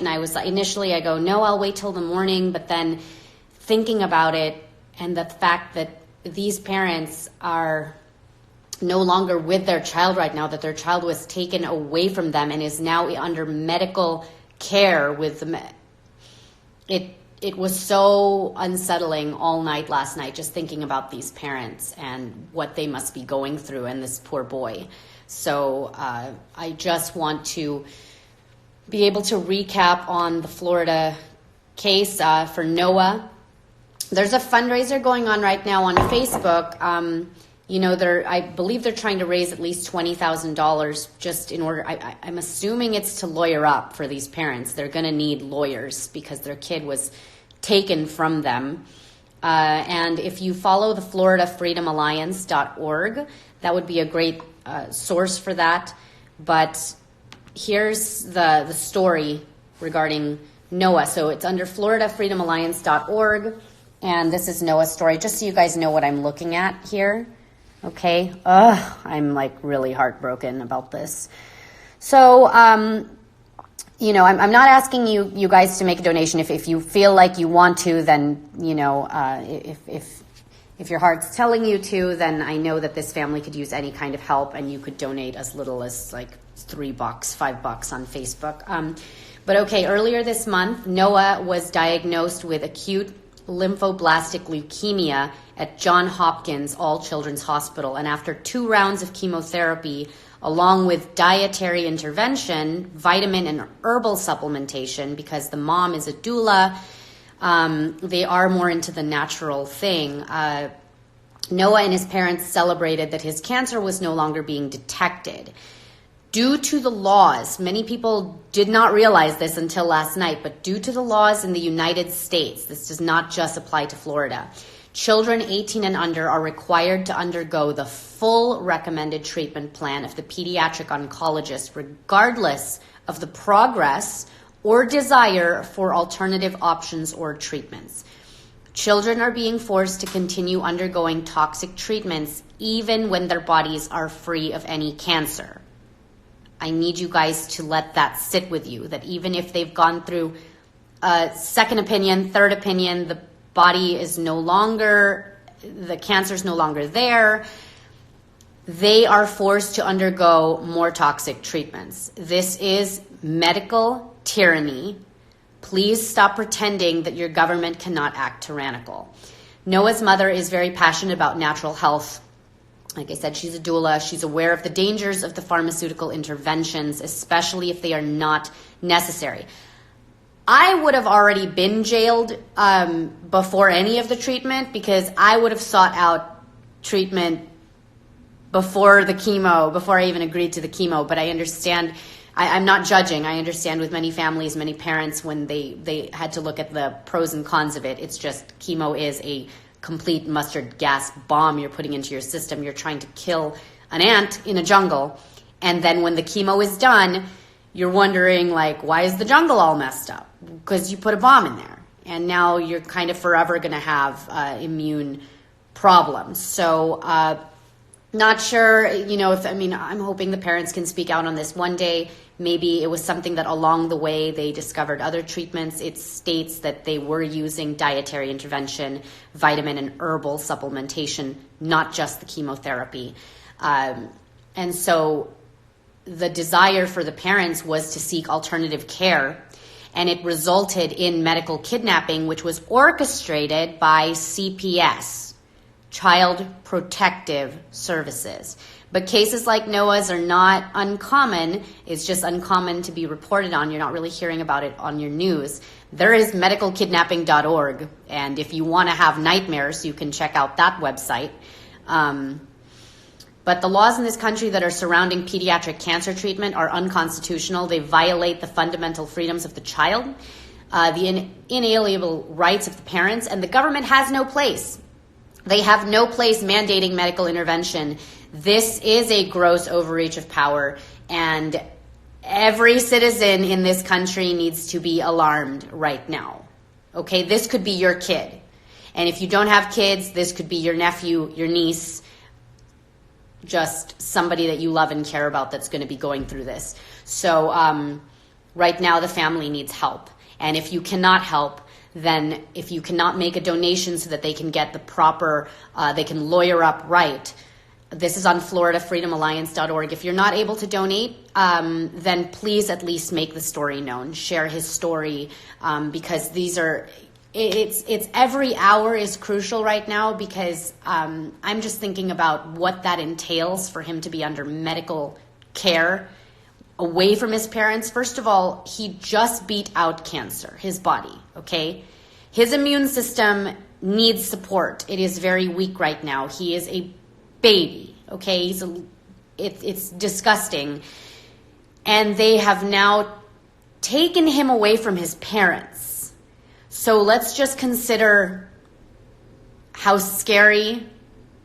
and I was initially, I go, no, I'll wait till the morning. But then thinking about it and the fact that these parents are no longer with their child right now, that their child was taken away from them and is now under medical care with them. It was so unsettling all night last night, just thinking about these parents and what they must be going through and this poor boy. So I just want to be able to recap on the Florida case for Noah. There's a fundraiser going on right now on Facebook. I believe they're trying to raise at least $20,000 just in order. I'm assuming it's to lawyer up for these parents. They're going to need lawyers because their kid was taken from them. And if you follow the FloridaFreedomAlliance.org, that would be a great source for that. But here's the story regarding Noah. So it's under FloridaFreedomAlliance.org. And this is Noah's story, just so you guys know what I'm looking at here. Okay. I'm like really heartbroken about this. So, I'm not asking you guys to make a donation. If you feel like you want to, then, if your heart's telling you to, then I know that this family could use any kind of help, and you could donate as little as like $3, $5 on Facebook. But okay, earlier this month, Noah was diagnosed with acute lymphoblastic leukemia at Johns Hopkins All Children's Hospital. And after 2 rounds of chemotherapy, along with dietary intervention, vitamin and herbal supplementation, because the mom is a doula, they are more into the natural thing. Noah and his parents celebrated that his cancer was no longer being detected. Due to the laws, many people did not realize this until last night, but due to the laws in the United States, this does not just apply to Florida, children 18 and under are required to undergo the full recommended treatment plan of the pediatric oncologist, regardless of the progress or desire for alternative options or treatments. Children are being forced to continue undergoing toxic treatments even when their bodies are free of any cancer. I need you guys to let that sit with you, that even if they've gone through a second opinion, third opinion, the body is no longer, the cancer is no longer there, they are forced to undergo more toxic treatments. This is medical tyranny. Please stop pretending that your government cannot act tyrannical. Noah's mother is very passionate about natural health. Like I said, she's a doula. She's aware of the dangers of the pharmaceutical interventions, especially if they are not necessary. I would have already been jailed before any of the treatment, because I would have sought out treatment before the chemo, before I even agreed to the chemo. But I understand, I'm not judging. I understand with many families, many parents, when they had to look at the pros and cons of it. It's just chemo is a complete mustard gas bomb you're putting into your system. You're trying to kill an ant in a jungle. And then when the chemo is done, you're wondering, like, why is the jungle all messed up? Because you put a bomb in there. And now you're kind of forever going to have immune problems. So not sure, I'm hoping the parents can speak out on this one day. Maybe it was something that along the way they discovered other treatments. It states that they were using dietary intervention, vitamin and herbal supplementation, not just the chemotherapy. And so the desire for the parents was to seek alternative care, and it resulted in medical kidnapping, which was orchestrated by CPS, Child Protective Services. But cases like Noah's are not uncommon. It's just uncommon to be reported on. You're not really hearing about it on your news. There is medicalkidnapping.org, and if you want to have nightmares, you can check out that website. But the laws in this country that are surrounding pediatric cancer treatment are unconstitutional. They violate the fundamental freedoms of the child, the inalienable rights of the parents, and the government has no place. They have no place mandating medical intervention. This is a gross overreach of power, and every citizen in this country needs to be alarmed right now. Okay, this could be your kid. And if you don't have kids, this could be your nephew, your niece, just somebody that you love and care about that's going to be going through this. So Right now, the family needs help. And if you cannot help, then if you cannot make a donation so that they can get the proper, they can lawyer up right. This is on FloridaFreedomAlliance.org. If you're not able to donate, then please at least make the story known. Share his story, because these are, it's every hour is crucial right now, because I'm just thinking about what that entails for him to be under medical care away from his parents. First of all, he just beat out cancer, his body, okay? His immune system needs support. It is very weak right now. He is a baby, okay? It's disgusting. And they have now taken him away from his parents. So let's just consider how scary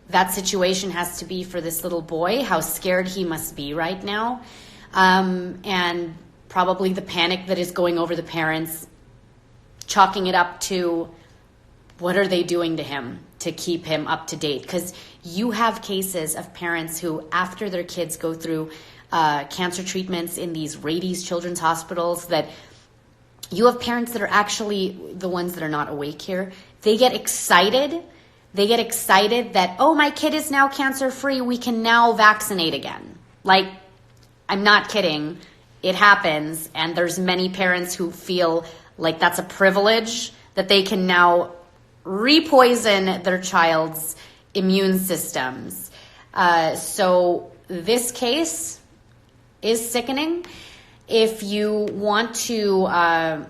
that situation has to be for this little boy, how scared he must be right now. And probably the panic that is going over the parents, chalking it up to what are they doing to him to keep him up to date? Because you have cases of parents who, after their kids go through cancer treatments in these Rades children's hospitals, that you have parents that are actually the ones that are not awake here. They get excited. They get excited that, oh, my kid is now cancer-free. We can now vaccinate again. Like, I'm not kidding. It happens. And there's many parents who feel like that's a privilege, that they can now repoison their child's immune systems. So this case is sickening. If you want to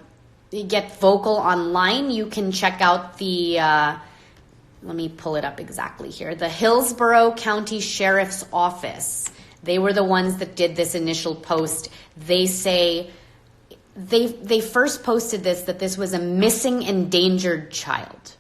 get vocal online, you can check out the, let me pull it up exactly here, the Hillsborough County Sheriff's Office. They were the ones that did this initial post. They say, they first posted this, that this was a missing endangered child.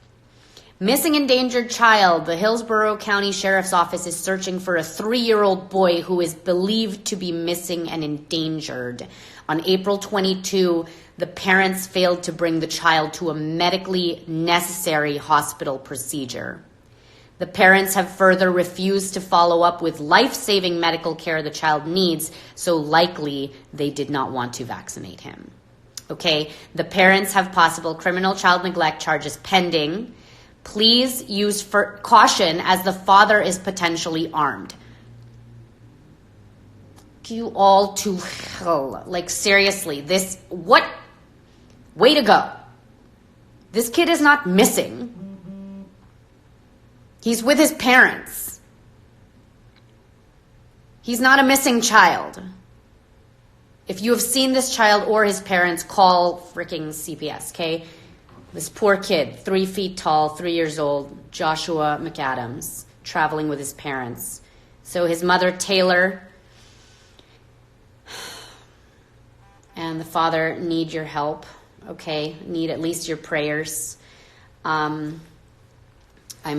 Missing endangered child. The Hillsborough County Sheriff's Office is searching for a 3-year-old boy who is believed to be missing and endangered. On April 22, the parents failed to bring the child to a medically necessary hospital procedure. The parents have further refused to follow up with life-saving medical care the child needs, so likely they did not want to vaccinate him. Okay, the parents have possible criminal child neglect charges pending. Please use caution as the father is potentially armed. You all to hell. Like, seriously, this, what? Way to go. This kid is not missing. He's with his parents. He's not a missing child. If you have seen this child or his parents, call freaking CPS, okay? This poor kid, 3 feet tall, 3 years old, Joshua McAdams, traveling with his parents. So his mother, Taylor, and the father need your help, okay? Need at least your prayers. I'm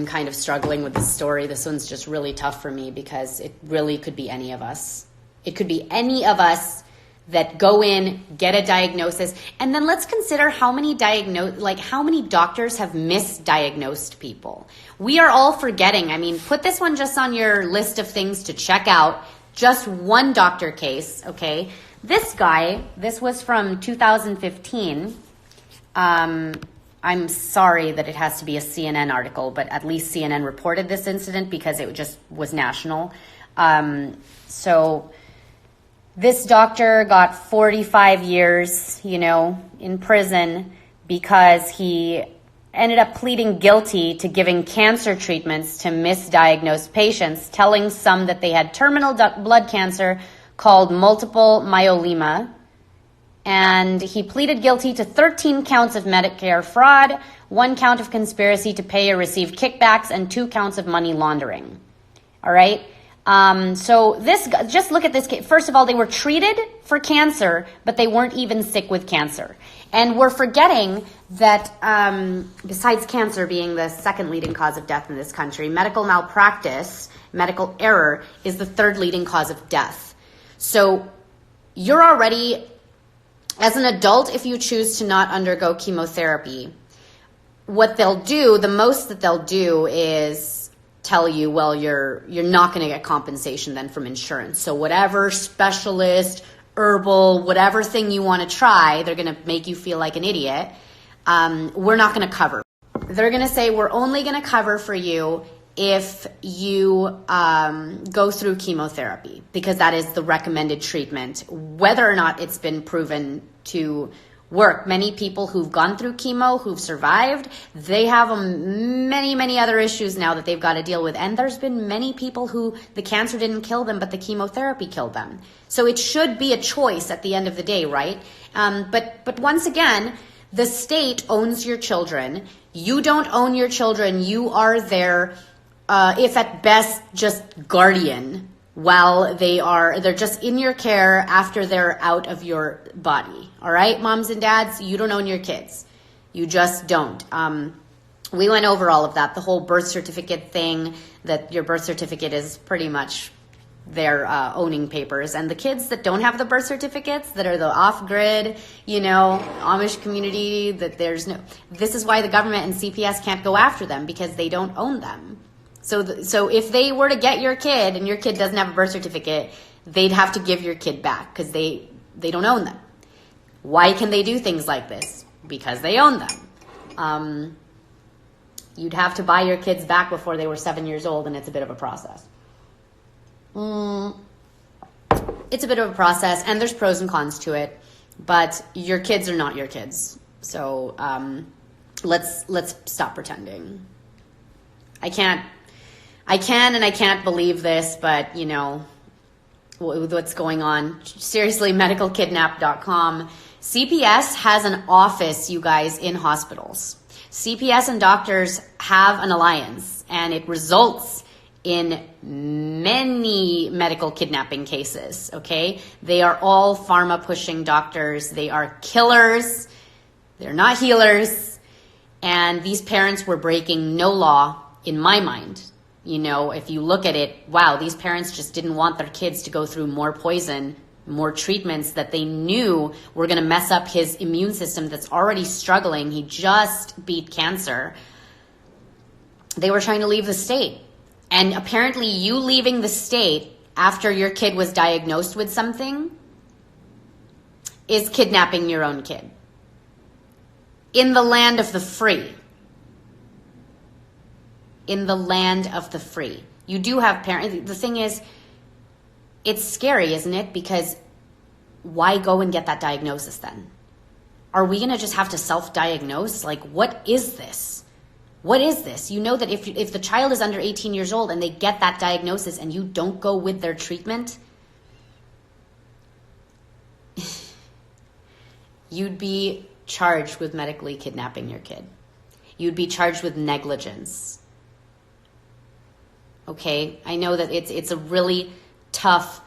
kind of struggling with this story. This one's just really tough for me because it really could be any of us. It could be any of us that go in, get a diagnosis, and then let's consider how many doctors have misdiagnosed people. We are all forgetting. I mean, put this one just on your list of things to check out. Just one doctor case, okay? This guy, this was from 2015. I'm sorry that it has to be a CNN article, but at least CNN reported this incident because it just was national. So this doctor got 45 years, in prison because he ended up pleading guilty to giving cancer treatments to misdiagnosed patients, telling some that they had terminal blood cancer called multiple myeloma. And he pleaded guilty to 13 counts of Medicare fraud, 1 count of conspiracy to pay or receive kickbacks, and 2 counts of money laundering. All right? So this, just look at this case. First of all, they were treated for cancer, but they weren't even sick with cancer. And we're forgetting that besides cancer being the second leading cause of death in this country, medical malpractice, medical error, is the third leading cause of death. So you're already, as an adult, if you choose to not undergo chemotherapy, what they'll do, the most that they'll do is tell you, well, you're not going to get compensation then from insurance. So whatever specialist herbal, whatever thing you want to try, they're going to make you feel like an idiot. We're not going to cover. They're going to say, we're only going to cover for you if you go through chemotherapy, because that is the recommended treatment, whether or not it's been proven to work. Many people who've gone through chemo, who've survived, they have many other issues now that they've got to deal with. And there's been many people who the cancer didn't kill them, but the chemotherapy killed them. So it should be a choice at the end of the day, right? But once again, the state owns your children. You don't own your children. You are their, if at best, just guardian while they're just in your care after they're out of your body. All right, moms and dads, you don't own your kids. You just don't. We went over all of that, the whole birth certificate thing, that your birth certificate is pretty much their owning papers. And the kids that don't have the birth certificates, that are the off-grid, Amish community, this is why the government and CPS can't go after them, because they don't own them. So if they were to get your kid and your kid doesn't have a birth certificate, they'd have to give your kid back, because they don't own them. Why can they do things like this? Because they own them. You'd have to buy your kids back before they were 7 years old, and it's a bit of a process. It's a bit of a process, and there's pros and cons to it, but your kids are not your kids. So let's stop pretending. I can and I can't believe this, but what's going on. Seriously, medicalkidnap.com. CPS has an office, you guys, in hospitals. CPS and doctors have an alliance, and it results in many medical kidnapping cases, okay? They are all pharma-pushing doctors. They are killers. They're not healers. And these parents were breaking no law, in my mind. If you look at it, wow, these parents just didn't want their kids to go through more poison, more treatments that they knew were going to mess up his immune system that's already struggling. He just beat cancer. They were trying to leave the state. And apparently you leaving the state after your kid was diagnosed with something is kidnapping your own kid. In the land of the free. In the land of the free. You do have parents. The thing is, it's scary, isn't it? Because why go and get that diagnosis then? Are we going to just have to self-diagnose? Like, what is this? What is this? You know that if the child is under 18 years old and they get that diagnosis and you don't go with their treatment, you'd be charged with medically kidnapping your kid. You'd be charged with negligence. Okay, I know that it's a really tough,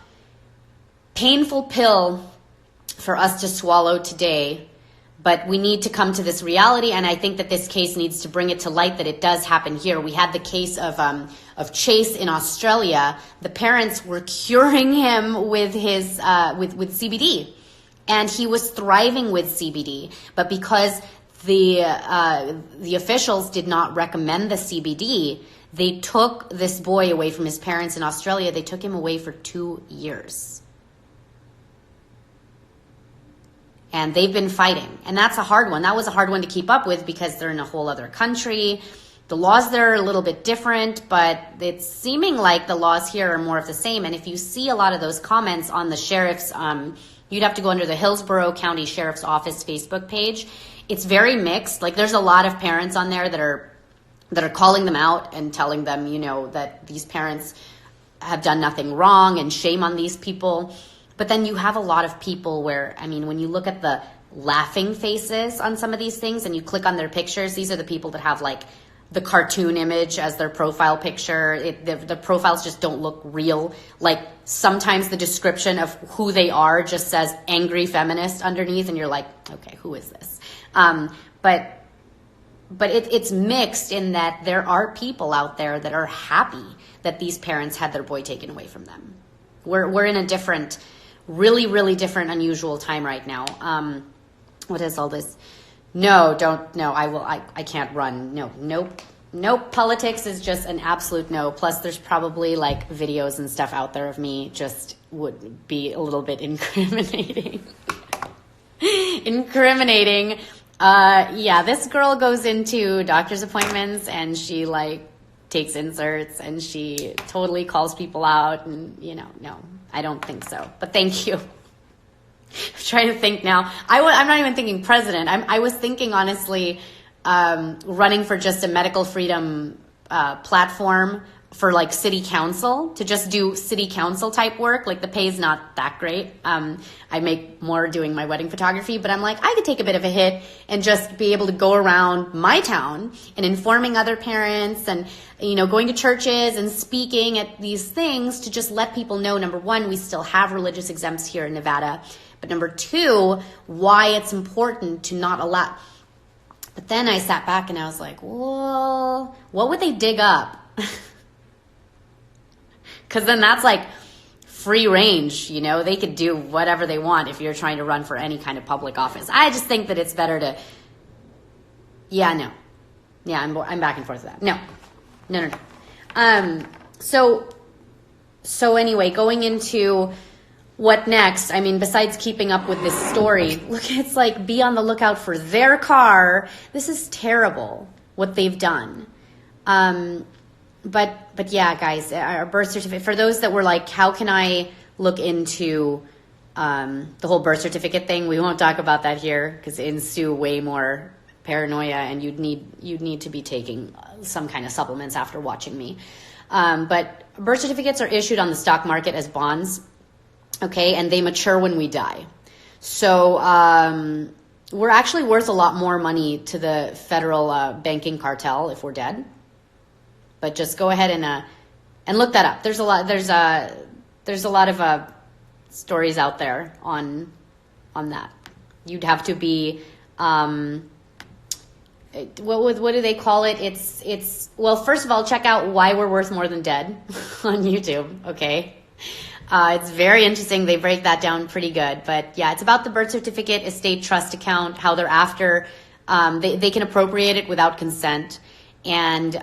painful pill for us to swallow today, but we need to come to this reality, and I think that this case needs to bring it to light that it does happen here. We had the case of Chase in Australia. The parents were curing him with his with CBD, and he was thriving with CBD, but because the officials did not recommend the CBD, they took this boy away from his parents in Australia. They took him away for 2 years. And they've been fighting. And that's a hard one. That was a hard one to keep up with because they're in a whole other country. The laws there are a little bit different, but it's seeming like the laws here are more of the same. And if you see a lot of those comments on the sheriff's, you'd have to go under the Hillsborough County Sheriff's Office Facebook page. It's very mixed. Like, there's a lot of parents on there that are calling them out and telling them, that these parents have done nothing wrong and shame on these people. But then you have a lot of people where, when you look at the laughing faces on some of these things and you click on their pictures, these are the people that have like the cartoon image as their profile picture. The profiles just don't look real. Like, sometimes the description of who they are just says angry feminist underneath, and you're like, okay, who is this? But it's mixed in that there are people out there that are happy that these parents had their boy taken away from them. We're in a different, really, really different, unusual time right now. What is all this? No, I can't run. Nope. nope, politics is just an absolute no. Plus, there's probably like videos and stuff out there of me just would be a little bit incriminating. Incriminating. Yeah, this girl goes into doctor's appointments and she like takes inserts and she totally calls people out, and no, I don't think so. But thank you. I'm trying to think now. I'm not even thinking president. I was thinking, honestly, running for just a medical freedom platform for like city council, to just do city council type work. Like the pay's not that great. I make more doing my wedding photography, but I'm like, I could take a bit of a hit and just be able to go around my town and informing other parents and, going to churches and speaking at these things to just let people know, number one, we still have religious exempts here in Nevada. But number two, why it's important to not allow. But then I sat back and I was like, well, what would they dig up? Because then that's like free range, they could do whatever they want if you're trying to run for any kind of public office. I just think that it's better to, I'm back and forth with that. No. So anyway, going into what next? I mean, besides keeping up with this story, look, it's like, be on the lookout for their car. This is terrible what they've done. But yeah, guys, our birth certificate, for those that were like, how can I look into the whole birth certificate thing? We won't talk about that here because it ensue way more paranoia, and you'd need to be taking some kind of supplements after watching me. But birth certificates are issued on the stock market as bonds, okay, and they mature when we die. So we're actually worth a lot more money to the federal banking cartel if we're dead. But just go ahead and look that up. There's a lot of stories out there on that. You'd have to be what do they call it? It's well, first of all, check out Why We're Worth More Than Dead on YouTube. Okay, it's very interesting. They break that down pretty good. But yeah, it's about the birth certificate, estate trust account, how they're after. They can appropriate it without consent, and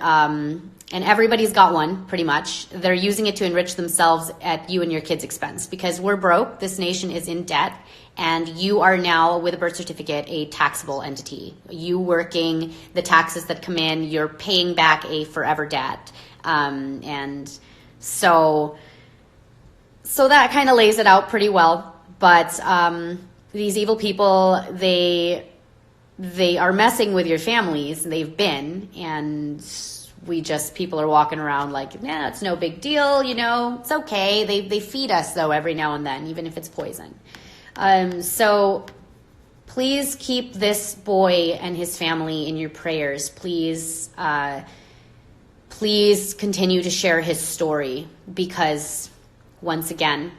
everybody's got one, pretty much. They're using it to enrich themselves at you and your kids' expense because we're broke. This nation is in debt, and you are now, with a birth certificate, a taxable entity. You working, the taxes that come in, you're paying back a forever debt. And so that kind of lays it out pretty well. But these evil people, they are messing with your families. They've been, and people are walking around like, it's no big deal, it's okay. They feed us though every now and then, even if it's poison. So please keep this boy and his family in your prayers. Please continue to share his story because once again,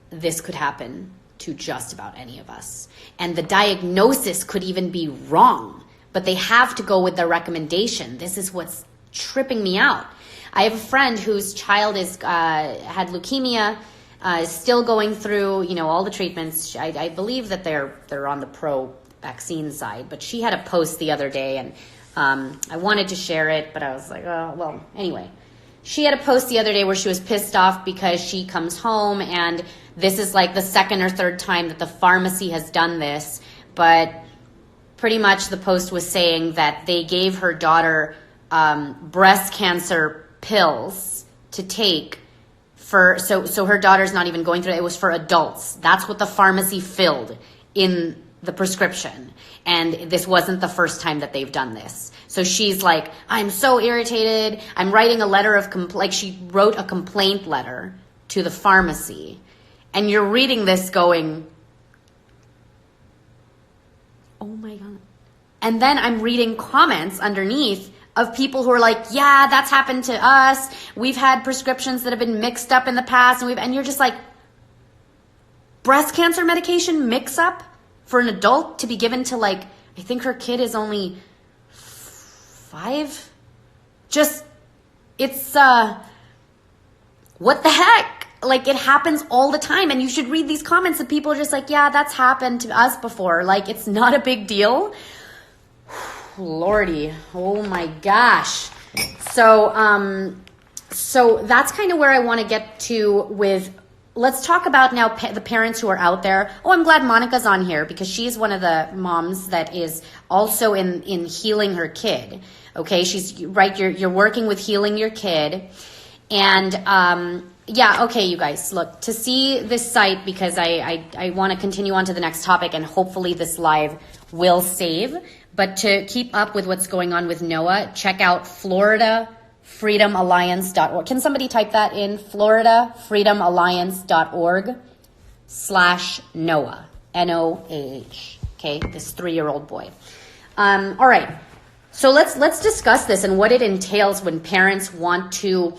this could happen to just about any of us. And the diagnosis could even be wrong. But they have to go with their recommendation. This is what's tripping me out. I have a friend whose child had leukemia, is still going through, all the treatments. I believe that they're on the pro-vaccine side. But she had a post the other day, and I wanted to share it, but I was like, oh, well, anyway. She had a post the other day where she was pissed off because she comes home, and this is like the second or third time that the pharmacy has done this, but pretty much the post was saying that they gave her daughter breast cancer pills to take so her daughter's not even going through it. It was for adults. That's what the pharmacy filled in the prescription. And this wasn't the first time that they've done this. So she's like, I'm so irritated. I'm writing a letter of complaint. She wrote a complaint letter to the pharmacy. And you're reading this going, oh my God. And then I'm reading comments underneath of people who are like, yeah, that's happened to us. We've had prescriptions that have been mixed up in the past. And you're just like, breast cancer medication mix up for an adult to be given to I think her kid is only 5. It's what the heck? It happens all the time. And you should read these comments that people are just like, yeah, that's happened to us before. It's not a big deal. Lordy, oh my gosh. So that's kind of where I want to get to with, let's talk about now the parents who are out there. Oh, I'm glad Monica's on here because she's one of the moms that is also in healing her kid. Okay, she's right. You're working with healing your kid. And yeah, okay, you guys, look, to see this site, because I want to continue on to the next topic and hopefully this live will save. But to keep up with what's going on with Noah, check out FloridaFreedomAlliance.org. Can somebody type that in? FloridaFreedomAlliance.org/Noah, Noah. Okay, this 3-year-old boy. All right, so let's discuss this and what it entails when parents want to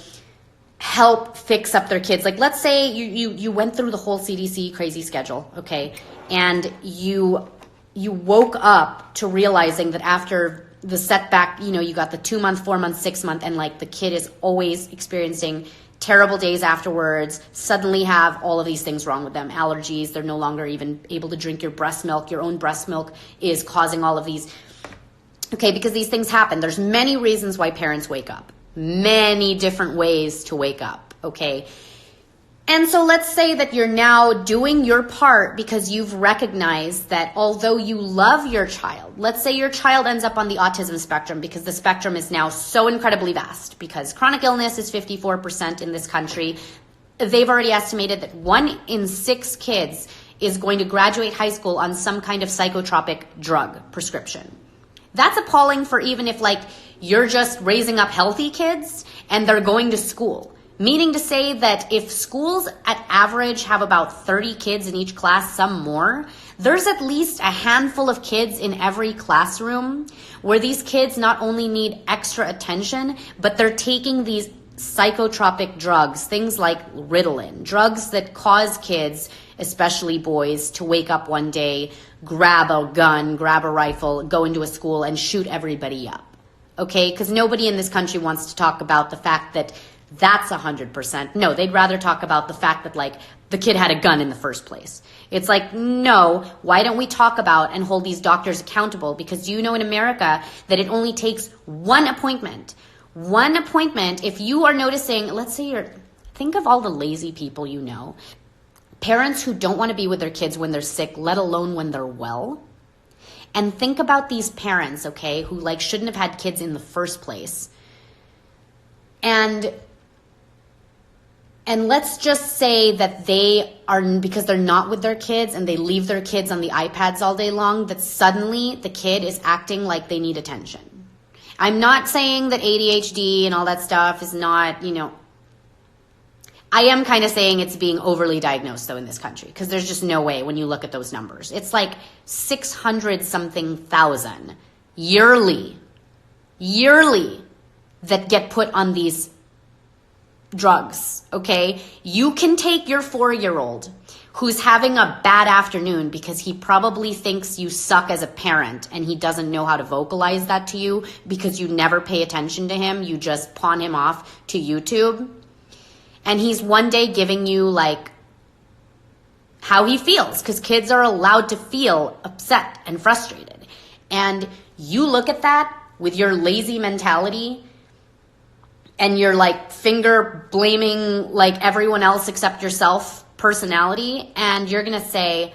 help fix up their kids. Like, let's say you went through the whole CDC crazy schedule, okay, and you woke up to realizing that after the setback, you got the 2-month, 4-month, 6-month, and like the kid is always experiencing terrible days afterwards, suddenly have all of these things wrong with them, allergies, they're no longer even able to drink your breast milk, your own breast milk is causing all of these, okay, because these things happen. There's many reasons why parents wake up, many different ways to wake up, okay? And so let's say that you're now doing your part because you've recognized that although you love your child, let's say your child ends up on the autism spectrum, because the spectrum is now so incredibly vast, because chronic illness is 54% in this country. They've already estimated that 1 in 6 kids is going to graduate high school on some kind of psychotropic drug prescription. That's appalling for even if like you're just raising up healthy kids and they're going to school. Meaning to say that if schools at average have about 30 kids in each class, some more, there's at least a handful of kids in every classroom where these kids not only need extra attention, but they're taking these psychotropic drugs, things like Ritalin, drugs that cause kids, especially boys, to wake up one day, grab a gun, grab a rifle, go into a school and shoot everybody up. Okay? Because nobody in this country wants to talk about the fact that that's 100%. No, they'd rather talk about the fact that like the kid had a gun in the first place. It's like, no, why don't we talk about and hold these doctors accountable? Because in America that it only takes one appointment. One appointment, if you are noticing, let's say think of all the lazy people parents who don't want to be with their kids when they're sick, let alone when they're well. And think about these parents, okay, who like shouldn't have had kids in the first place. And let's just say that they are, because they're not with their kids and they leave their kids on the iPads all day long, that suddenly the kid is acting like they need attention. I'm not saying that ADHD and all that stuff is not, I am kind of saying it's being overly diagnosed though in this country, because there's just no way when you look at those numbers. It's like 600 something thousand yearly that get put on these drugs, okay? You can take your 4-year-old who's having a bad afternoon because he probably thinks you suck as a parent and he doesn't know how to vocalize that to you because you never pay attention to him. You just pawn him off to YouTube. And he's one day giving you like how he feels, because kids are allowed to feel upset and frustrated. And you look at that with your lazy mentality and you're like finger blaming like everyone else except yourself personality, and you're gonna say,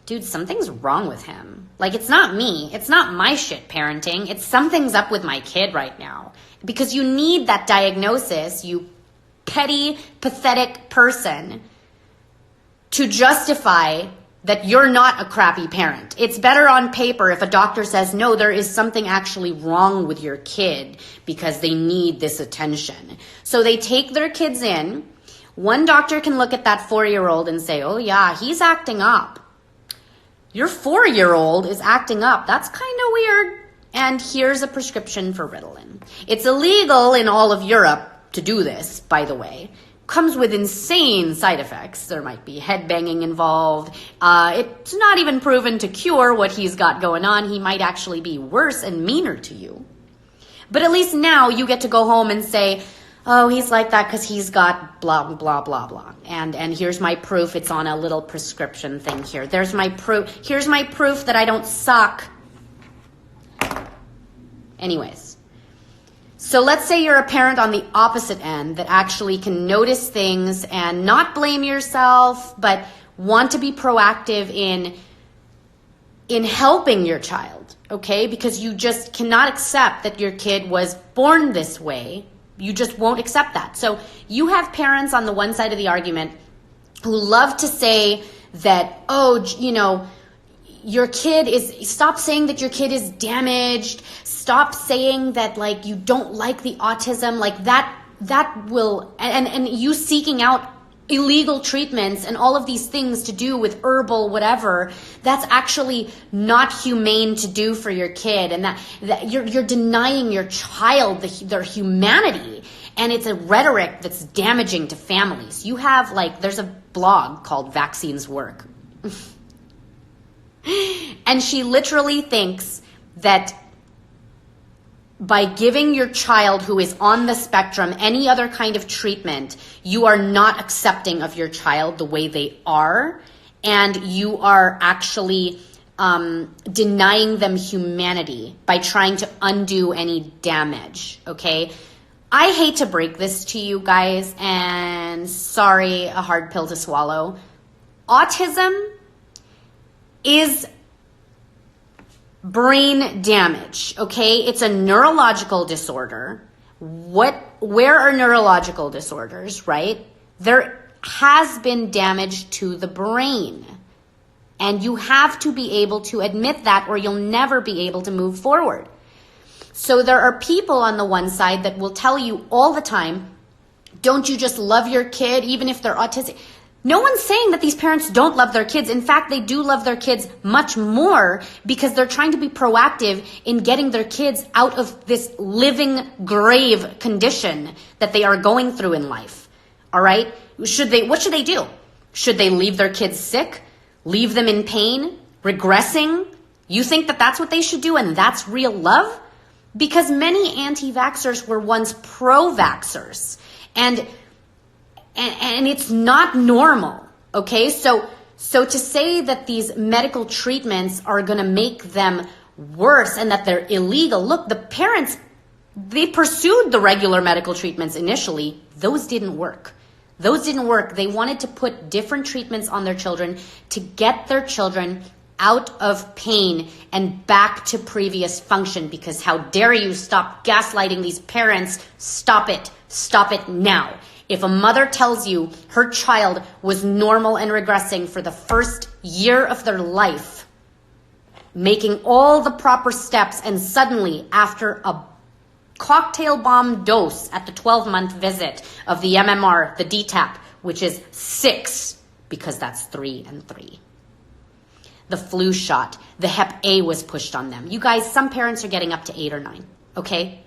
dude, something's wrong with him. Like, it's not me. It's not my shit parenting. It's something's up with my kid right now. Because you need that diagnosis, you petty, pathetic person, to justify that you're not a crappy parent. It's better on paper if a doctor says, no, there is something actually wrong with your kid because they need this attention. So they take their kids in. One doctor can look at that 4-year-old and say, oh yeah, he's acting up. Your 4-year-old is acting up. That's kind of weird. And here's a prescription for Ritalin. It's illegal in all of Europe to do this, by the way. Comes with insane side effects. There might be headbanging involved. It's not even proven to cure what he's got going on. He might actually be worse and meaner to you. But at least now you get to go home and say, oh, he's like that because he's got blah, blah, blah, blah. And here's my proof. It's on a little prescription thing here. There's my proof. Here's my proof that I don't suck. Anyways. So let's say you're a parent on the opposite end that actually can notice things and not blame yourself, but want to be proactive in helping your child, okay? Because you just cannot accept that your kid was born this way. You just won't accept that. So you have parents on the one side of the argument who love to say that, oh, you know, your kid is, stop saying that your kid is damaged. Stop saying that, like, you don't like the autism. Like, that will, and you seeking out illegal treatments and all of these things to do with herbal whatever, that's actually not humane to do for your kid. And that you're denying your child their humanity. And it's a rhetoric that's damaging to families. You have, like, there's a blog called Vaccines Work. And she literally thinks that by giving your child who is on the spectrum any other kind of treatment, you are not accepting of your child the way they are, and you are actually denying them humanity by trying to undo any damage, okay? I hate to break this to you guys, and sorry, a hard pill to swallow. Autism is brain damage, okay? It's a neurological disorder. Where are neurological disorders, right? There has been damage to the brain. And you have to be able to admit that, or you'll never be able to move forward. So there are people on the one side that will tell you all the time, don't you just love your kid even if they're autistic? No one's saying that these parents don't love their kids. In fact, they do love their kids much more because they're trying to be proactive in getting their kids out of this living grave condition that they are going through in life. All right? What should they do? Should they leave their kids sick? Leave them in pain? Regressing? You think that that's what they should do and that's real love? Because many anti-vaxxers were once pro-vaxxers. And it's not normal, okay? So to say that these medical treatments are going to make them worse and that they're illegal, look, the parents, they pursued the regular medical treatments initially. Those didn't work. They wanted to put different treatments on their children to get their children out of pain and back to previous function, because how dare you stop gaslighting these parents? Stop it now. If a mother tells you her child was normal and regressing for the first year of their life, making all the proper steps, and suddenly after a cocktail bomb dose at the 12-month visit of the MMR, the DTaP, which is 6, because that's 3 and 3. The flu shot, the Hep A was pushed on them. You guys, some parents are getting up to 8 or 9, okay?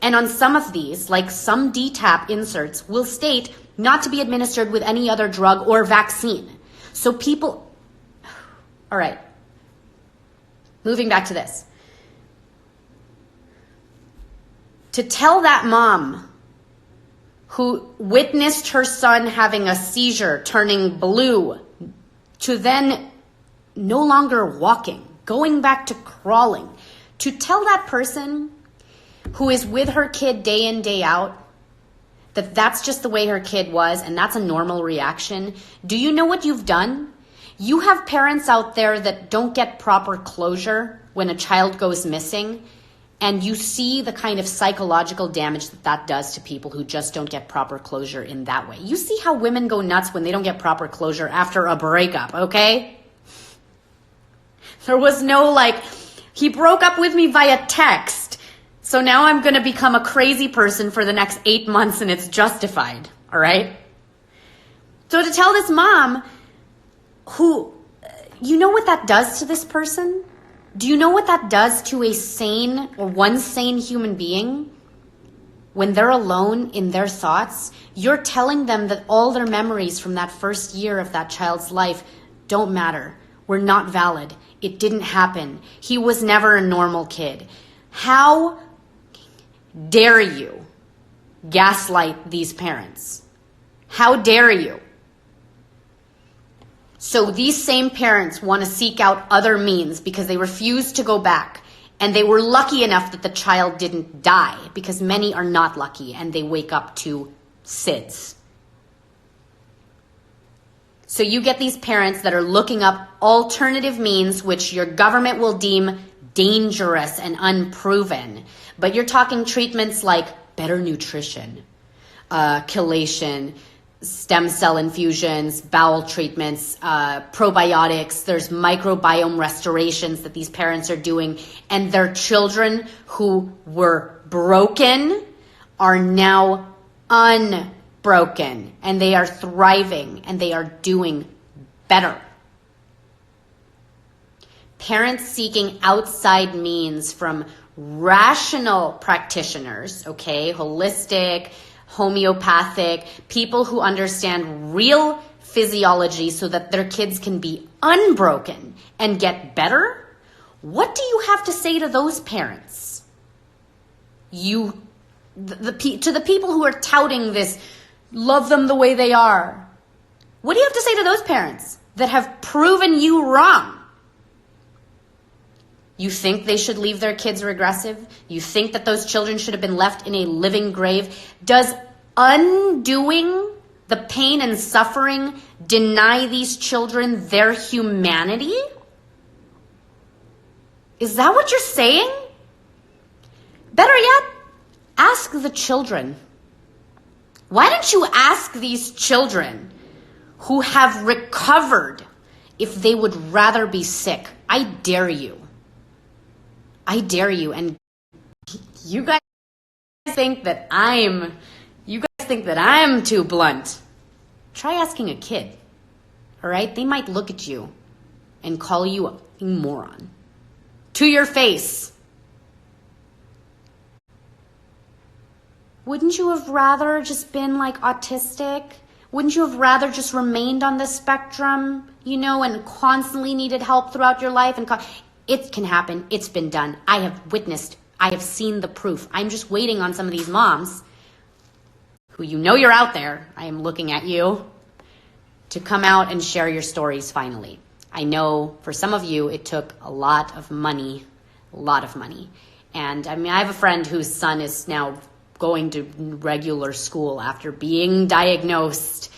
And on some of these, like some DTaP inserts, will state not to be administered with any other drug or vaccine. So people, all right, moving back to this. To tell that mom who witnessed her son having a seizure, turning blue, to then no longer walking, going back to crawling, to tell that person who is with her kid day in, day out, that that's just the way her kid was and that's a normal reaction. Do you know what you've done? You have parents out there that don't get proper closure when a child goes missing, and you see the kind of psychological damage that does to people who just don't get proper closure in that way. You see how women go nuts when they don't get proper closure after a breakup, okay? There was no like, he broke up with me via text, so now I'm going to become a crazy person for the next 8 months and it's justified, all right? So to tell this mom who, you know what that does to this person? Do you know what that does to a sane or one sane human being? When they're alone in their thoughts, you're telling them that all their memories from that first year of that child's life don't matter, were not valid. It didn't happen. He was never a normal kid. How dare you gaslight these parents? How dare you? So these same parents want to seek out other means because they refuse to go back And they were lucky enough that the child didn't die, because many are not lucky and they wake up to SIDS. So you get these parents that are looking up alternative means which your government will deem dangerous and unproven. But you're talking treatments like better nutrition, chelation, stem cell infusions, bowel treatments, probiotics. There's microbiome restorations that these parents are doing. And their children who were broken are now unbroken. And they are thriving and they are doing better. Parents seeking outside means from rational practitioners, okay, holistic, homeopathic, people who understand real physiology so that their kids can be unbroken and get better. What do you have to say to those parents? To the people who are touting this, love them the way they are. What do you have to say to those parents that have proven you wrong? You think they should leave their kids regressive? You think that those children should have been left in a living grave? Does undoing the pain and suffering deny these children their humanity? Is that what you're saying? Better yet, ask the children. Why don't you ask these children who have recovered if they would rather be sick? I dare you. I dare you. And you guys think that I'm too blunt. Try asking a kid. All right? They might look at you and call you a moron. To your face. Wouldn't you have rather just been like autistic? Wouldn't you have rather just remained on the spectrum, and constantly needed help throughout your life? It can happen. It's been done. I have witnessed. I have seen the proof. I'm just waiting on some of these moms who you're out there. I am looking at you to come out and share your stories finally. I know for some of you, it took a lot of money. And I have a friend whose son is now going to regular school after being diagnosed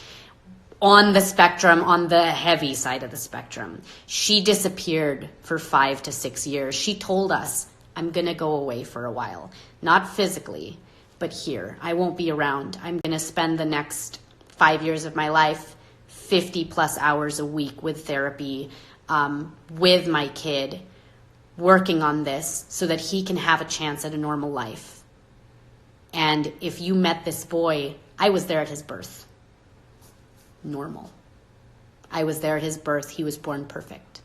on the spectrum, on the heavy side of the spectrum. She disappeared for 5 to 6 years. She told us, I'm going to go away for a while. Not physically, but here. I won't be around. I'm going to spend the next 5 years of my life 50 plus hours a week with therapy, with my kid, working on this so that he can have a chance at a normal life. And if you met this boy, I was there at his birth. Normal. I was there at his birth. He was born perfect.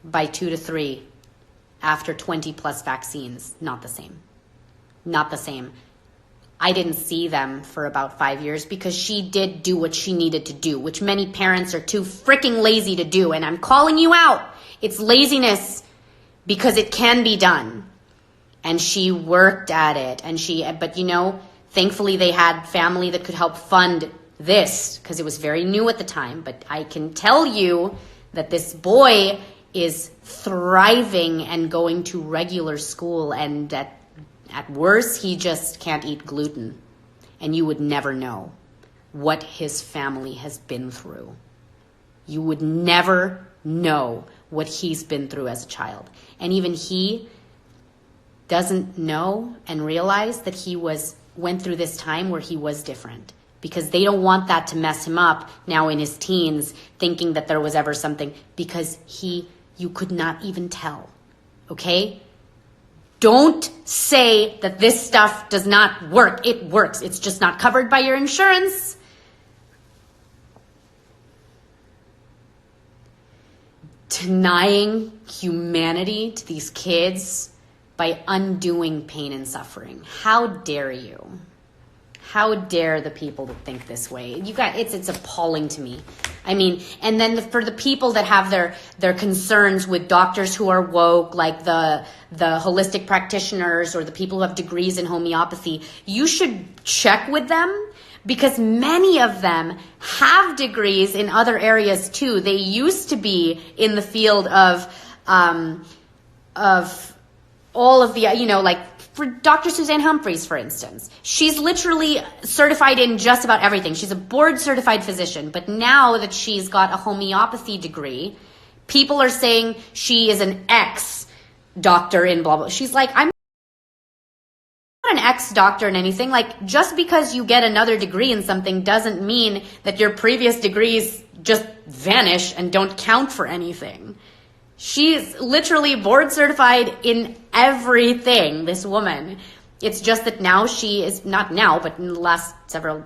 By 2 to 3, after 20 plus vaccines, not the same. Not the same. I didn't see them for about 5 years because she did do what she needed to do, which many parents are too freaking lazy to do. And I'm calling you out. It's laziness because it can be done. And she worked at it. But thankfully they had family that could help fund this because it was very new at the time. But I can tell you that this boy is thriving and going to regular school, and at worst, he just can't eat gluten. And you would never know what his family has been through. You would never know what he's been through as a child. And even he doesn't know and realize that he went through this time where he was different, because they don't want that to mess him up now in his teens, thinking that there was ever something, because you could not even tell. Okay? Don't say that this stuff does not work. It works. It's just not covered by your insurance. Denying humanity to these kids by undoing pain and suffering. How dare you? How dare the people that think this way? You guys, it's appalling to me. And then for the people that have their concerns with doctors who are woke, like the holistic practitioners or the people who have degrees in homeopathy, you should check with them, because many of them have degrees in other areas too. They used to be in the field of of all of the, like for Dr. Suzanne Humphries, for instance, she's literally certified in just about everything. She's a board certified physician, but now that she's got a homeopathy degree, people are saying she is an ex-doctor in blah, blah. She's like, I'm not an ex-doctor in anything. Like, just because you get another degree in something doesn't mean that your previous degrees just vanish and don't count for anything. She's literally board certified in everything, this woman. It's just that now she is, not now, but in the last several,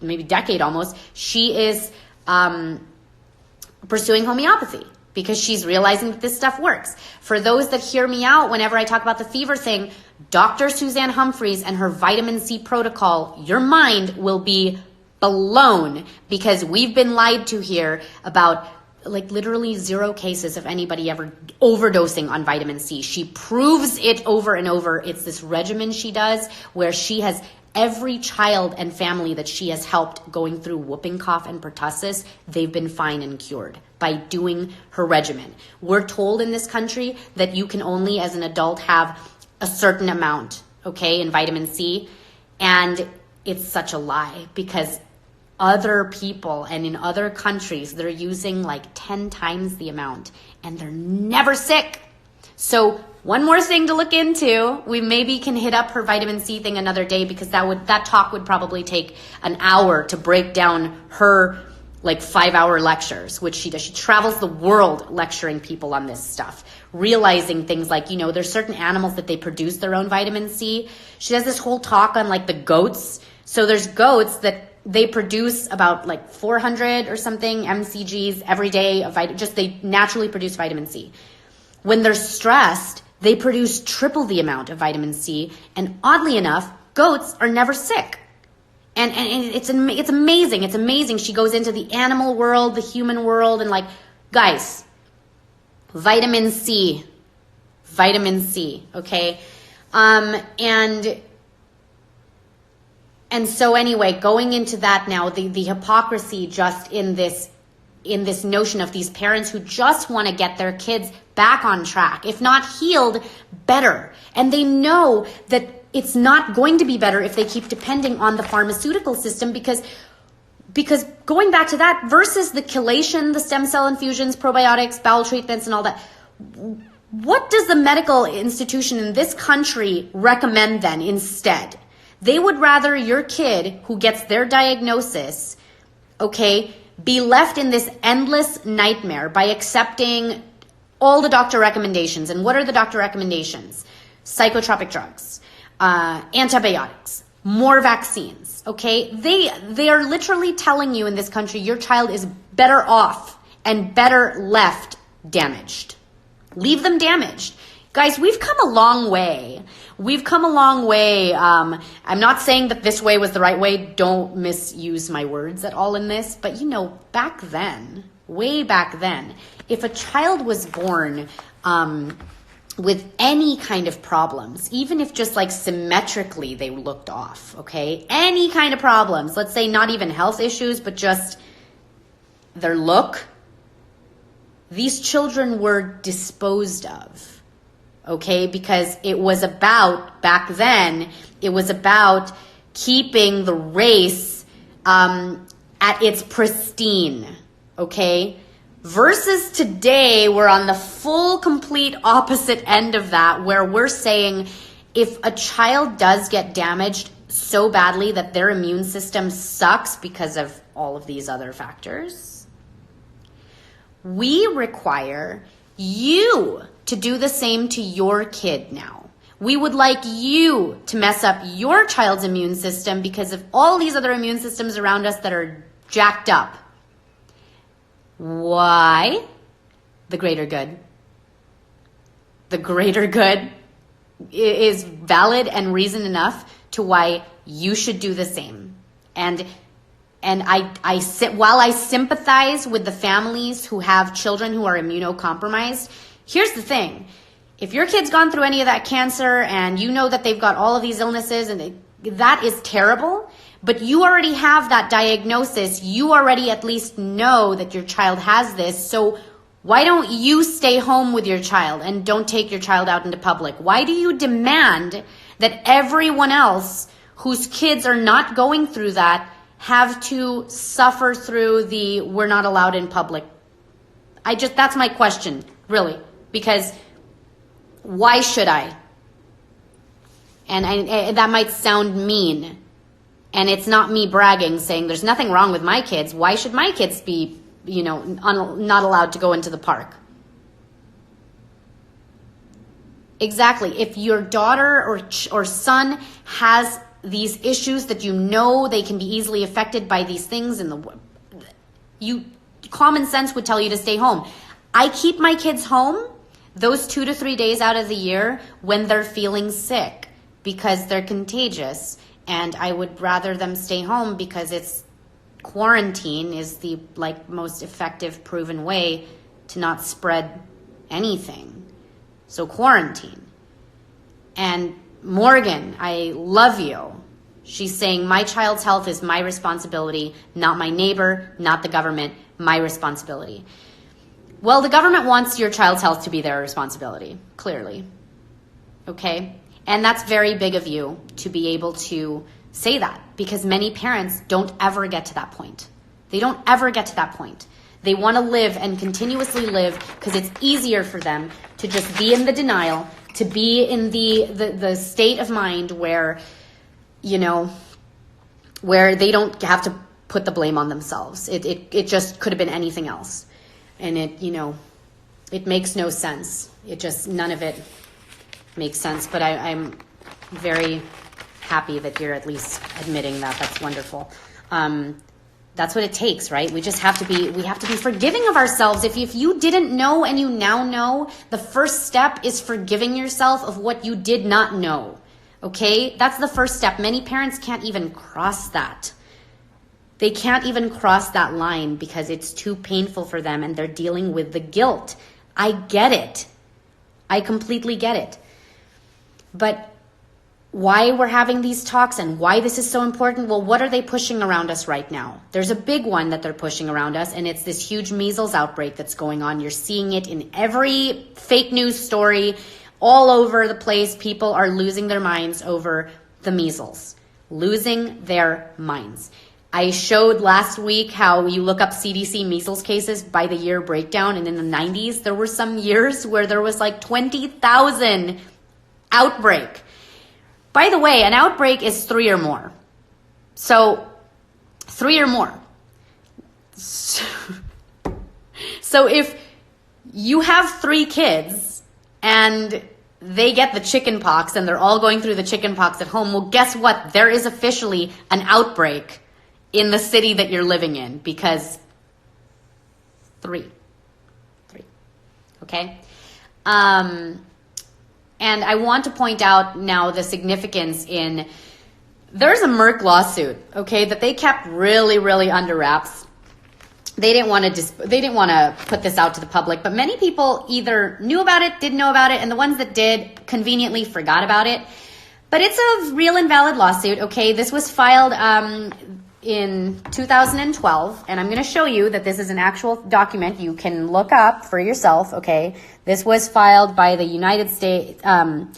maybe decade almost, she is pursuing homeopathy because she's realizing that this stuff works. For those that hear me out whenever I talk about the fever thing, Dr. Suzanne Humphries and her vitamin C protocol, your mind will be blown because we've been lied to here about like literally 0 cases of anybody ever overdosing on vitamin C. She proves it over and over. It's this regimen she does where she has every child and family that she has helped going through whooping cough and pertussis, they've been fine and cured by doing her regimen. We're told in this country that you can only as an adult have a certain amount, okay, in vitamin C. And it's such a lie because other people and in other countries, they're using like 10 times the amount and they're never sick. So one more thing to look into, we maybe can hit up her vitamin C thing another day because that talk would probably take an hour to break down her like 5-hour lectures, which she does. She travels the world lecturing people on this stuff, realizing things like, there's certain animals that they produce their own vitamin C. She does this whole talk on like the goats. So there's goats that they produce about like 400 or something mcgs every day of they naturally produce vitamin C. When they're stressed, they produce triple the amount of vitamin C. And oddly enough, goats are never sick. And it's amazing. It's amazing. She goes into the animal world, the human world, and like, guys, vitamin C, okay? And so anyway, going into that now, the hypocrisy just in this notion of these parents who just want to get their kids back on track, if not healed, better. And they know that it's not going to be better if they keep depending on the pharmaceutical system because going back to that versus the chelation, the stem cell infusions, probiotics, bowel treatments and all that, what does the medical institution in this country recommend then instead? They would rather your kid who gets their diagnosis, okay, be left in this endless nightmare by accepting all the doctor recommendations. And what are the doctor recommendations? Psychotropic drugs, antibiotics, more vaccines, okay? They are literally telling you in this country your child is better off and better left damaged. Leave them damaged. Guys, we've come a long way. We've come a long way. I'm not saying that this way was the right way. Don't misuse my words at all in this. But back then, way back then, if a child was born with any kind of problems, even if just like symmetrically they looked off, okay? Any kind of problems, let's say not even health issues, but just their look, these children were disposed of. Okay, because it was about, back then, it was about keeping the race at its pristine, okay? Versus today, we're on the full, complete opposite end of that, where we're saying if a child does get damaged so badly that their immune system sucks because of all of these other factors, we require you to do the same to your kid now. We would like you to mess up your child's immune system because of all these other immune systems around us that are jacked up. Why? The greater good. The greater good is valid and reason enough to why you should do the same. And while I sympathize with the families who have children who are immunocompromised, here's the thing. If your kid's gone through any of that cancer and you know that they've got all of these illnesses and that is terrible, but you already have that diagnosis, you already at least know that your child has this. So Why don't you stay home with your child and don't take your child out into public? Why do you demand that everyone else whose kids are not going through that have to suffer through the we're not allowed in public? That's my question, really, because why should I? And that might sound mean, and it's not me bragging saying there's nothing wrong with my kids. Why should my kids be, not allowed to go into the park? Exactly. If your daughter or son has these issues that they can be easily affected by these things, common sense would tell you to stay home. I keep my kids home those 2 to 3 days out of the year when they're feeling sick because they're contagious, and I would rather them stay home because quarantine is the most effective proven way to not spread anything. So quarantine. And Morgan, I love you. She's saying my child's health is my responsibility, not my neighbor, not the government, my responsibility. Well, the government wants your child's health to be their responsibility, clearly. Okay? And that's very big of you to be able to say that, because many parents don't ever get to that point. They don't ever get to that point. They want to live and continuously live because it's easier for them to just be in the denial, to be in the state of mind where, where they don't have to put the blame on themselves. It just could have been anything else. And it makes no sense. None of it makes sense. But I'm very happy that you're at least admitting that. That's wonderful. That's what it takes, right? We have to be forgiving of ourselves. If you didn't know and you now know, the first step is forgiving yourself of what you did not know. Okay? That's the first step. Many parents can't even cross that. They can't even cross that line because it's too painful for them and they're dealing with the guilt. I get it. I completely get it. But why we're having these talks and why this is so important, well, what are they pushing around us right now? There's a big one that they're pushing around us, and it's this huge measles outbreak that's going on. You're seeing it in every fake news story all over the place. People are losing their minds over the measles, losing their minds. I showed last week how you look up CDC measles cases by the year breakdown, and in the 90s, there were some years where there was 20,000 outbreak. By the way, an outbreak is 3 or more. So 3 or more. So if you have 3 kids and they get the chicken pox and they're all going through the chicken pox at home, well, guess what? There is officially an outbreak in the city that you're living in because 3. Okay? And I want to point out now the significance there's a MERCK lawsuit, okay, that they kept really, really under wraps. They didn't want to put this out to the public, but many people either knew about it, didn't know about it, and the ones that did conveniently forgot about it. But it's a real and valid lawsuit, okay? This was filed in 2012, and I'm going to show you that this is an actual document you can look up for yourself, okay? This was filed by the United States, filed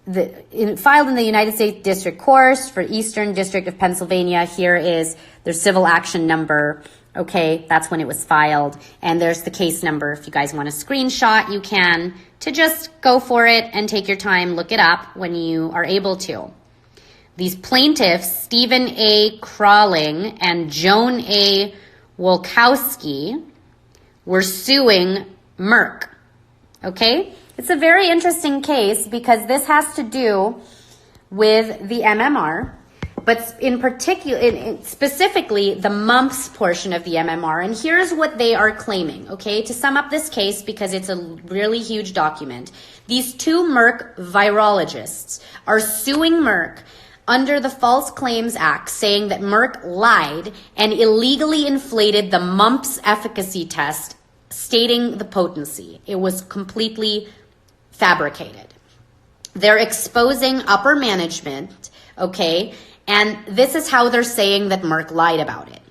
in the United States District Court for Eastern District of Pennsylvania. Here is their civil action number, okay? That's when it was filed, and there's the case number. If you guys want a screenshot, you can, to just go for it and take your time, look it up when you are able to. These plaintiffs, Stephen A. Crawling and Joan A. Wolkowski, were suing MERCK. Okay? It's a very interesting case because this has to do with the MMR, but in particular, specifically the mumps portion of the MMR. And here's what they are claiming, okay? To sum up this case, because it's a really huge document, these 2 MERCK virologists are suing MERCK under the False Claims Act, saying that MERCK lied and illegally inflated the mumps efficacy test, stating the potency. It was completely fabricated. They're exposing upper management, okay? And this is how they're saying that MERCK lied about it.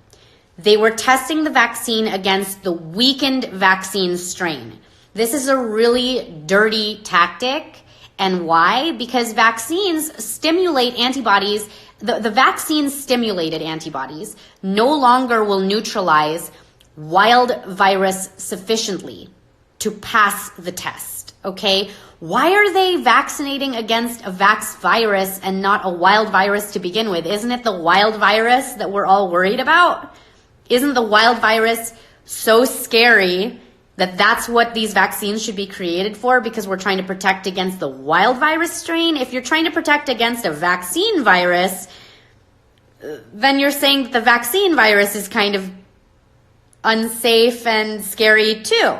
They were testing the vaccine against the weakened vaccine strain. This is a really dirty tactic. And why? Because vaccines stimulate antibodies. The vaccine stimulated antibodies no longer will neutralize wild virus sufficiently to pass the test, okay? Why are they vaccinating against a vax virus and not a wild virus to begin with? Isn't it the wild virus that we're all worried about? Isn't the wild virus so scary that that's what these vaccines should be created for, because we're trying to protect against the wild virus strain? If you're trying to protect against a vaccine virus, then you're saying that the vaccine virus is kind of unsafe and scary too.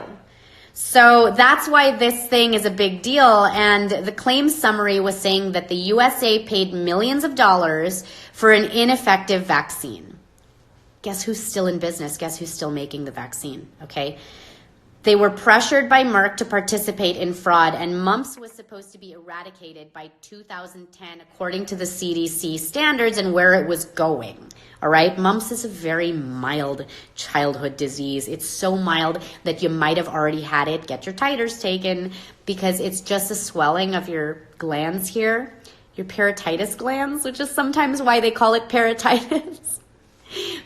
So that's why this thing is a big deal. And the claim summary was saying that the USA paid millions of dollars for an ineffective vaccine. Guess who's still in business? Guess who's still making the vaccine, okay? They were pressured by Merck to participate in fraud, and mumps was supposed to be eradicated by 2010 according to the CDC standards and where it was going, all right? Mumps is a very mild childhood disease. It's so mild that you might have already had it. Get your titers taken, because it's just a swelling of your glands here, your parotitis glands, which is sometimes why they call it parotitis.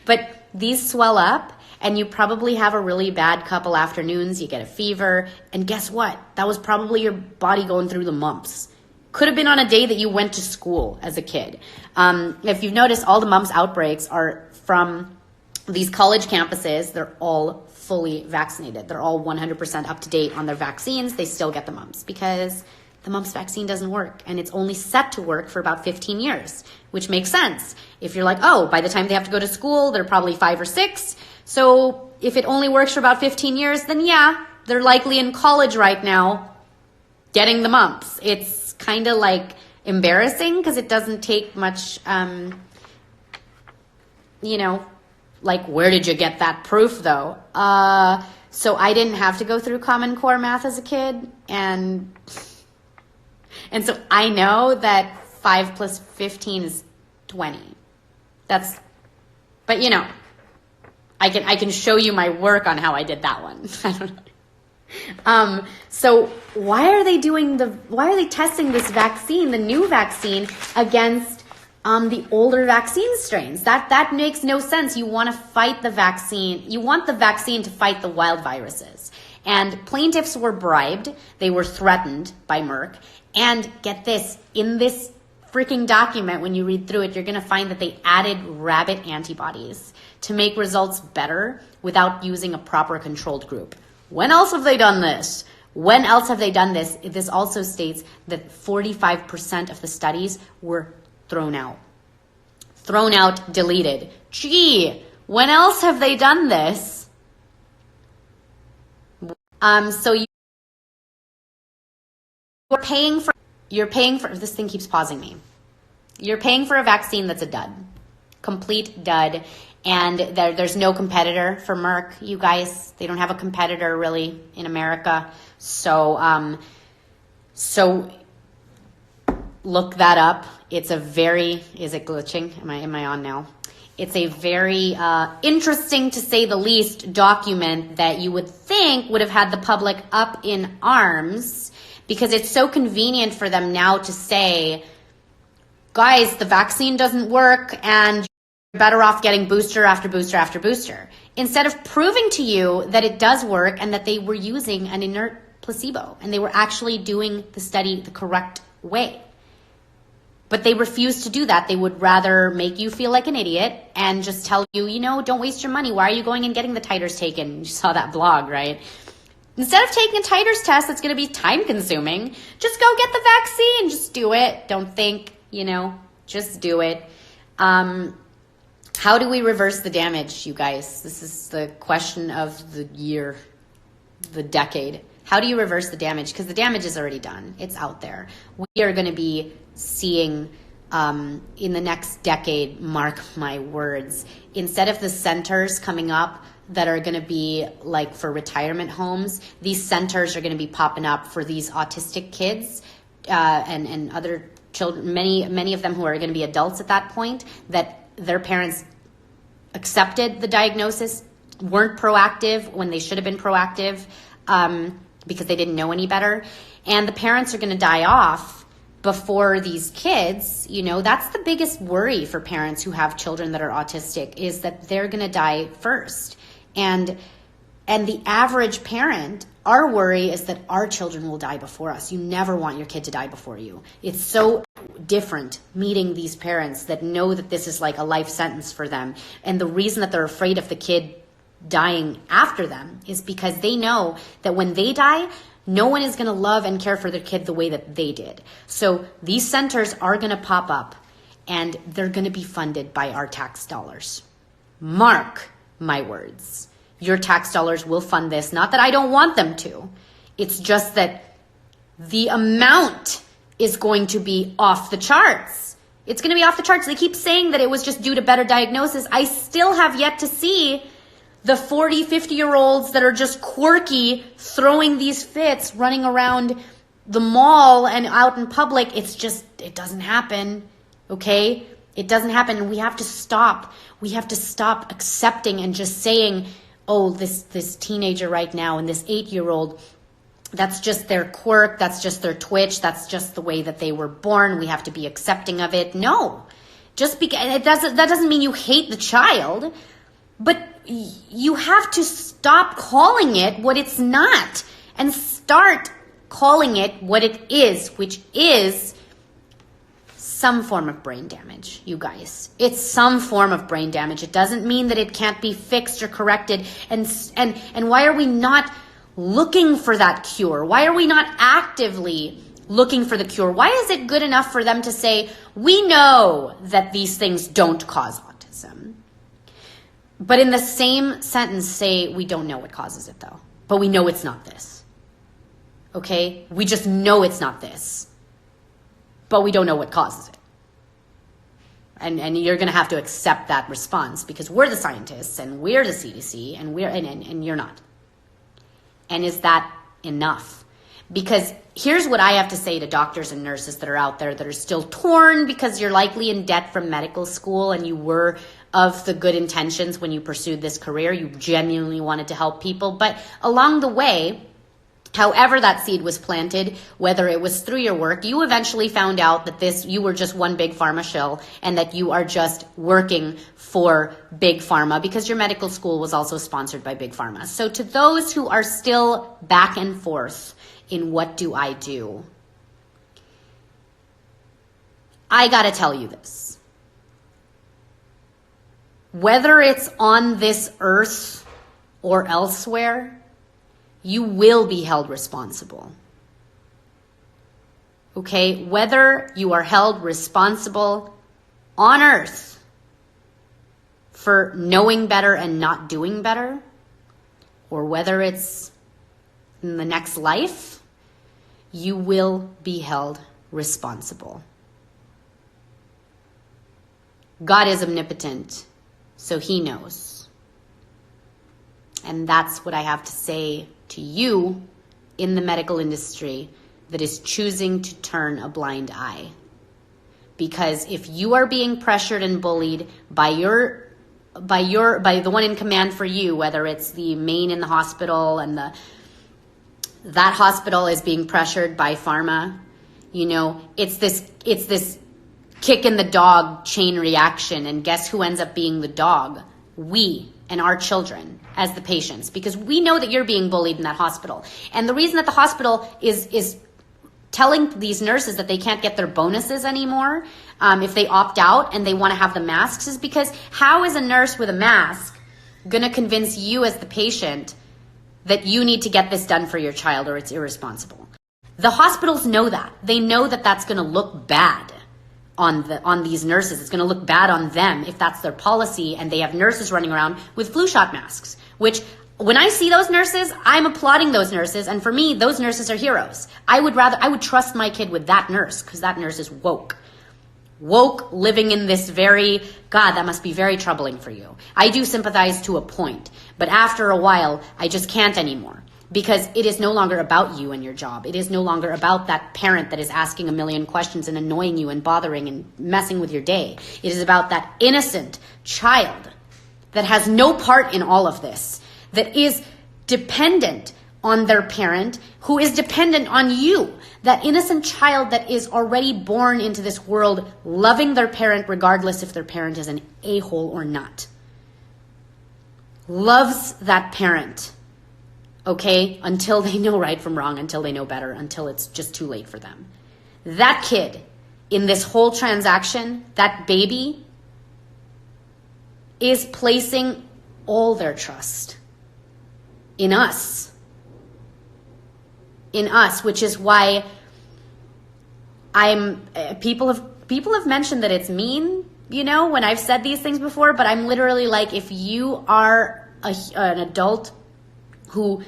But these swell up, and you probably have a really bad couple afternoons. You get a fever, and guess what? That was probably your body going through the mumps. Could have been on a day that you went to school as a kid. If you've noticed, all the mumps outbreaks are from these college campuses. They're all fully vaccinated. They're all 100% up to date on their vaccines. They still get the mumps because the mumps vaccine doesn't work, and it's only set to work for about 15 years, which makes sense. If you're like, oh, by the time they have to go to school, they're probably 5 or 6. So if it only works for about 15 years, then yeah, they're likely in college right now getting the mumps. It's kind of like embarrassing because it doesn't take much, like, where did you get that proof though? So I didn't have to go through Common Core math as a kid, and so I know that 5 plus 15 is 20. But I can show you my work on how I did that one. I don't know. So why are they testing this vaccine, the new vaccine, against the older vaccine strains? That makes no sense. You want to fight the vaccine. You want the vaccine to fight the wild viruses. And plaintiffs were bribed. They were threatened by Merck. And get this, in this freaking document, when you read through it, you're going to find that they added rabbit antibodies to make results better without using a proper controlled group. When else have they done this? When else have they done this? This also states that 45% of the studies were thrown out, deleted. Gee, when else have they done this? So you're paying for, this thing keeps pausing me. You're paying for a vaccine that's a dud, complete dud. And there's no competitor for Merck, you guys. They don't have a competitor really in America. So look that up. It's a very, is it glitching? Am I on now? It's a very interesting, to say the least, document that you would think would have had the public up in arms, because it's so convenient for them now to say, guys, the vaccine doesn't work and you're better off getting booster after booster after booster, instead of proving to you that it does work and that they were using an inert placebo and they were actually doing the study the correct way. But they refuse to do that. They would rather make you feel like an idiot and just tell you, don't waste your money. Why are you going and getting the titers taken? You saw that blog, right? Instead of taking a titers test that's going to be time consuming, just go get the vaccine. Just do it. Don't think, just do it. How do we reverse the damage, you guys? This is the question of the year, the decade. How do you reverse the damage? Because the damage is already done. It's out there. We are going to be seeing in the next decade, mark my words, instead of the centers coming up that are going to be like for retirement homes, these centers are going to be popping up for these autistic kids and other children, many of them who are going to be adults at that point, that their parents accepted the diagnosis, weren't proactive when they should have been proactive because they didn't know any better. And the parents are going to die off before these kids. You know, that's the biggest worry for parents who have children that are autistic, is that they're going to die first. And the average parent, our worry is that our children will die before us. You never want your kid to die before you. It's so different meeting these parents that know that this is like a life sentence for them. And the reason that they're afraid of the kid dying after them is because they know that when they die, no one is going to love and care for their kid the way that they did. So these centers are going to pop up, and they're going to be funded by our tax dollars. Mark my words. Your tax dollars will fund this. Not that I don't want them to. It's just that the amount is going to be off the charts. It's going to be off the charts. They keep saying that it was just due to better diagnosis. I still have yet to see the 40, 50-year-olds that are just quirky, throwing these fits, running around the mall and out in public. It doesn't happen, okay? It doesn't happen, and we have to stop. We have to stop accepting and just saying, oh, this teenager right now and this 8-year-old, that's just their quirk, that's just their twitch, that's just the way that they were born. We have to be accepting of it. No, that doesn't mean you hate the child, but you have to stop calling it what it's not and start calling it what it is, which is some form of brain damage, you guys. It's some form of brain damage. It doesn't mean that it can't be fixed or corrected. And why are we not looking for that cure? Why are we not actively looking for the cure? Why is it good enough for them to say, we know that these things don't cause autism, but in the same sentence say, we don't know what causes it though, but we know it's not this. Okay? We just know it's not this, but we don't know what causes it. And you're going to have to accept that response because we're the scientists and we're the CDC and and you're not. And is that enough? Because here's what I have to say to doctors and nurses that are out there that are still torn because you're likely in debt from medical school and you were of the good intentions when you pursued this career. You genuinely wanted to help people. But along the way, however that seed was planted, whether it was through your work, you eventually found out that you were just one big pharma shill and that you are just working for big pharma because your medical school was also sponsored by big pharma. So to those who are still back and forth in what do I do, I gotta tell you this. Whether it's on this earth or elsewhere, you will be held responsible. Okay? Whether you are held responsible on earth for knowing better and not doing better, or whether it's in the next life, you will be held responsible. God is omnipotent, so he knows. And that's what I have to say to you in the medical industry that is choosing to turn a blind eye. Because if you are being pressured and bullied by the one in command for you, whether it's the main in the hospital and that hospital is being pressured by pharma, you know, it's this kick in the dog chain reaction. And guess who ends up being the dog? We and our children as the patients, because we know that you're being bullied in that hospital. And the reason that the hospital is telling these nurses that they can't get their bonuses anymore if they opt out and they want to have the masks is because how is a nurse with a mask going to convince you as the patient that you need to get this done for your child or it's irresponsible? The hospitals know that. They know that that's going to look bad on these nurses. It's going to look bad on them if that's their policy and they have nurses running around with flu shot masks, which when I see those nurses, I'm applauding those nurses. And for me, those nurses are heroes. I would trust my kid with that nurse because that nurse is woke, living in this God, that must be very troubling for you. I do sympathize to a point, but after a while, I just can't anymore. Because it is no longer about you and your job. It is no longer about that parent that is asking a million questions and annoying you and bothering and messing with your day. It is about that innocent child that has no part in all of this, that is dependent on their parent, who is dependent on you, that innocent child that is already born into this world loving their parent regardless if their parent is an a-hole or not. Loves that parent, okay, until they know right from wrong, until they know better, until it's just too late for them. That kid in this whole transaction, that baby, is placing all their trust in us. In us, which is why people have mentioned that it's mean, you know, when I've said these things before, but I'm literally like, if you are an adult who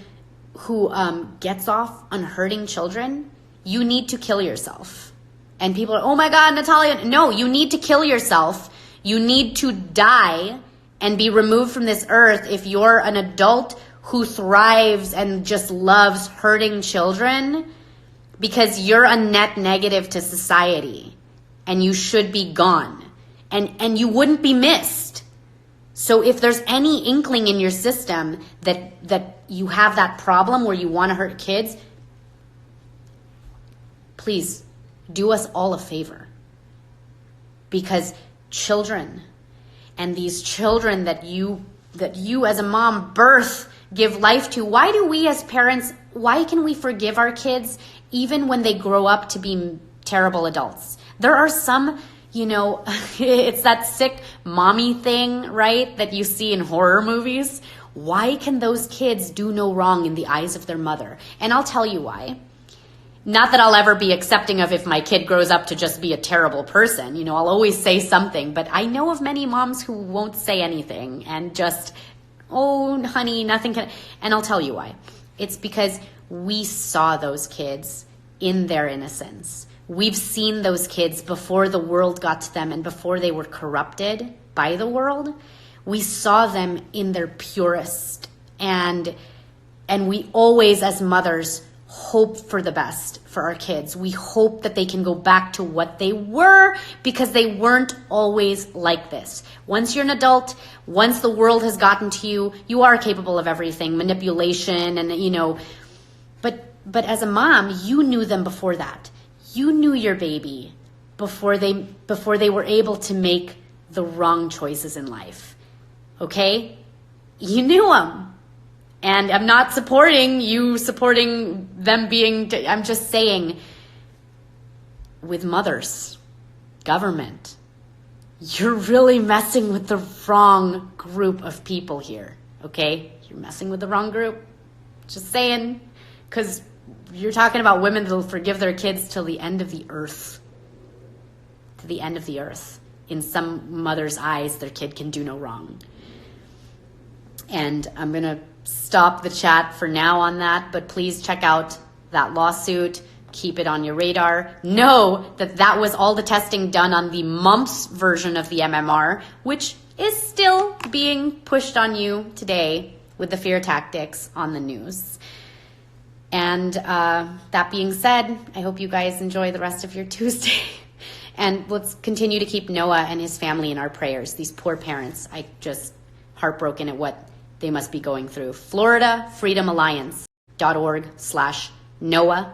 gets off on hurting children, you need to kill yourself. And people are, oh my God, Natalia, no, you need to kill yourself. You need to die and be removed from this earth if you're an adult who thrives and just loves hurting children, because you're a net negative to society and you should be gone and you wouldn't be missed. So if there's any inkling in your system that you have that problem where you want to hurt kids, please do us all a favor, because children and these children that you as a mom give life to, why do we as parents, why can we forgive our kids even when they grow up to be terrible adults? There are some, you know, it's that sick mommy thing, right, that you see in horror movies. Why can those kids do no wrong in the eyes of their mother? And I'll tell you why. Not that I'll ever be accepting of if my kid grows up to just be a terrible person. You know, I'll always say something, but I know of many moms who won't say anything and just, oh, honey, nothing can. And I'll tell you why. It's because we saw those kids in their innocence. We've seen those kids before the world got to them and before they were corrupted by the world. We saw them in their purest. And we always, as mothers, hope for the best for our kids. We hope that they can go back to what they were, because they weren't always like this. Once you're an adult, once the world has gotten to you, you are capable of everything, manipulation and, you know, but as a mom, you knew them before that. You knew your baby before they were able to make the wrong choices in life. Okay? You knew them. And I'm not supporting them being, I'm just saying, with mothers, government, you're really messing with the wrong group of people here, okay? You're messing with the wrong group. Just saying, because you're talking about women that will forgive their kids till the end of the earth. To the end of the earth. In some mother's eyes, their kid can do no wrong. And I'm going to stop the chat for now on that, but please check out that lawsuit. Keep it on your radar. Know that was all the testing done on the mumps version of the MMR, which is still being pushed on you today with the fear tactics on the news. And that being said, I hope you guys enjoy the rest of your Tuesday. And let's continue to keep Noah and his family in our prayers. These poor parents, I just heartbroken at what they must be going through. FloridaFreedomAlliance.org/Noah.